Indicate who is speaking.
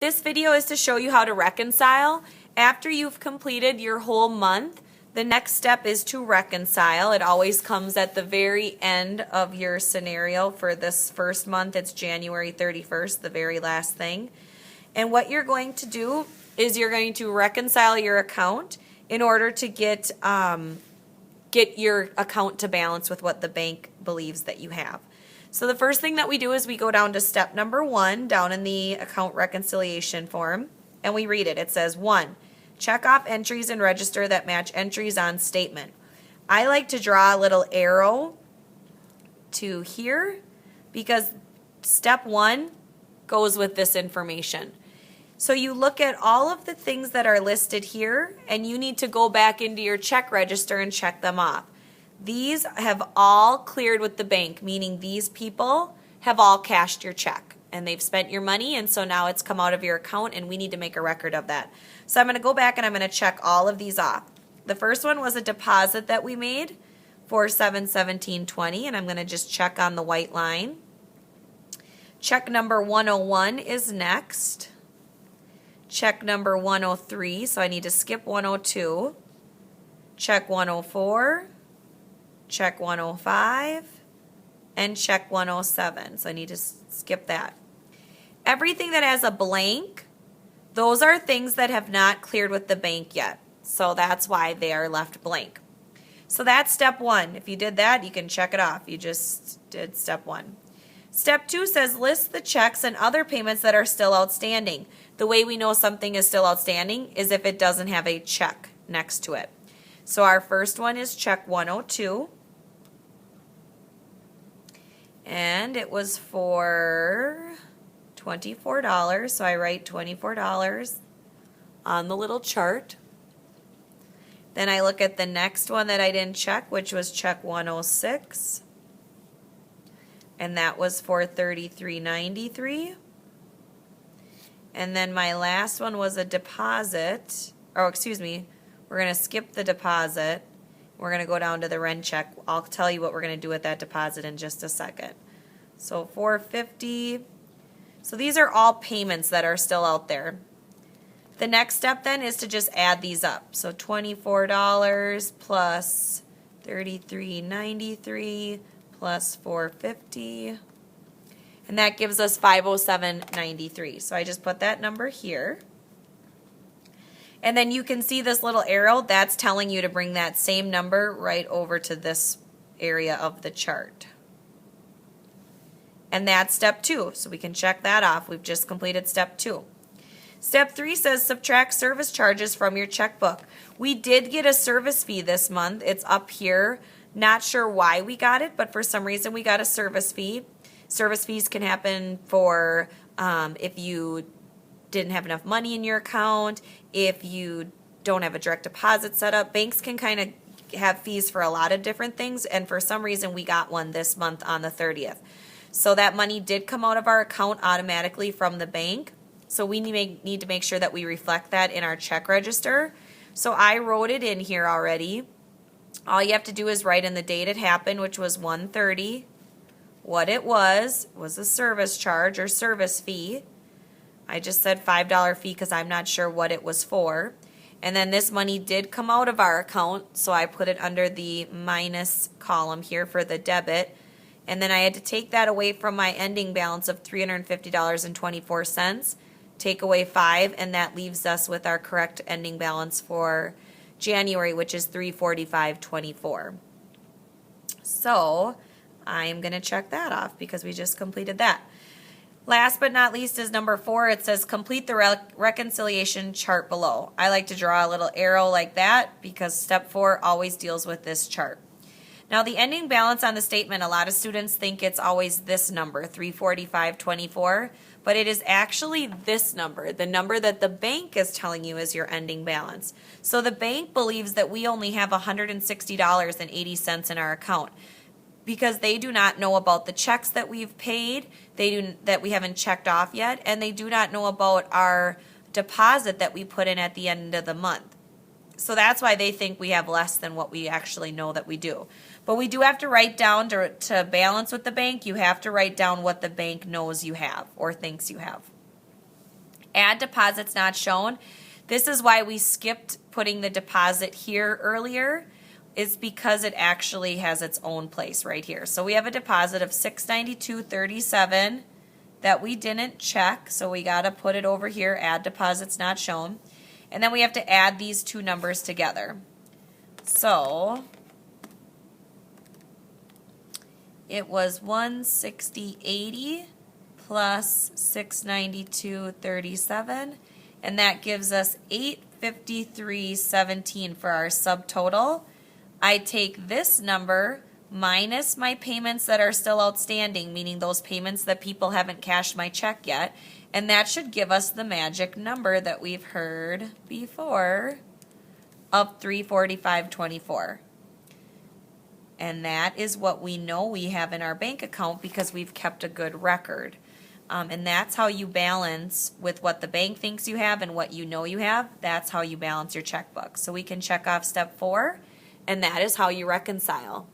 Speaker 1: This video is to show you how to reconcile. After you've completed your whole month, the next step is to reconcile. It always comes at the very end of your scenario. For this first month, it's January 31st, the very last thing. And what you're going to do is you're going to reconcile your account in order to get your account to balance with what the bank believes that you have. So the first thing that we do is we go down to step number 1 down in the account reconciliation form, and we read it. It says 1, check off entries and register that match entries on statement. I like to draw a little arrow to here because step 1 goes with this information. So you look at all of the things that are listed here, and you need to go back into your check register and check them off. These have all cleared with the bank, meaning these people have all cashed your check and they've spent your money, and so now it's come out of your account and we need to make a record of that. So I'm going to go back and I'm going to check all of these off. The first one was a deposit that we made for $717.20, and I'm going to just check on the white line. Check number 101 is next. Check number 103, so I need to skip 102. Check 104. Check 105, and check 107. So I need to skip that. Everything that has a blank, those are things that have not cleared with the bank yet. So that's why they are left blank. So that's step 1. If you did that, you can check it off. You just did step 1. Step 2 says list the checks and other payments that are still outstanding. The way we know something is still outstanding is if it doesn't have a check next to it. So our first one is check 102. And it was for $24. So I write $24 on the little chart. Then I look at the next one that I didn't check, which was check 106. And that was for $33.93. And then my last one was a deposit. Oh, excuse me. We're going to skip the deposit. We're going to go down to the rent check. I'll tell you what we're going to do with that deposit in just a second. So $450. So these are all payments that are still out there. The next step then is to just add these up. So $24 plus $33.93 plus $450. And that gives us $507.93. So I just put that number here. And then you can see this little arrow, that's telling you to bring that same number right over to this area of the chart. And that's step 2, so we can check that off. We've just completed step 2. Step 3 says subtract service charges from your checkbook. We did get a service fee this month. It's up here. Not sure why we got it, but for some reason we got a service fee. Service fees can happen for if you didn't have enough money in your account, if you don't have a direct deposit set up. Banks can kind of have fees for a lot of different things, and for some reason we got one this month on the 30th. So that money did come out of our account automatically from the bank. So we need to make sure that we reflect that in our check register. So I wrote it in here already. All you have to do is write in the date it happened, which was 1/30. What it was a service charge or service fee. I just said $5 fee because I'm not sure what it was for. And then this money did come out of our account, so I put it under the minus column here for the debit. And then I had to take that away from my ending balance of $350.24, take away 5, and that leaves us with our correct ending balance for January, which is $345.24. So I'm going to check that off because we just completed that. Last but not least is number 4. It says complete the reconciliation chart below. I like to draw a little arrow like that because step 4 always deals with this chart. Now the ending balance on the statement, a lot of students think it's always this number, $345.24, but it is actually this number, the number that the bank is telling you is your ending balance. So the bank believes that we only have $160.80 in our account, because they do not know about the checks that we've paid, that we haven't checked off yet, and they do not know about our deposit that we put in at the end of the month. So that's why they think we have less than what we actually know that we do. But we do have to write down, to balance with the bank, you have to write down what the bank knows you have or thinks you have. Add deposits not shown. This is why we skipped putting the deposit here earlier, is because it actually has its own place right here. So we have a deposit of $692.37 that we didn't check, so we got to put it over here, add deposits not shown. And then we have to add these two numbers together. So it was $160.80 plus $692.37, and that gives us $853.17 for our subtotal. I take this number minus my payments that are still outstanding, meaning those payments that people haven't cashed my check yet, and that should give us the magic number that we've heard before of $345.24. And that is what we know we have in our bank account because we've kept a good record. And that's how you balance with what the bank thinks you have and what you know you have. That's how you balance your checkbook. So we can check off step 4, and that is how you reconcile.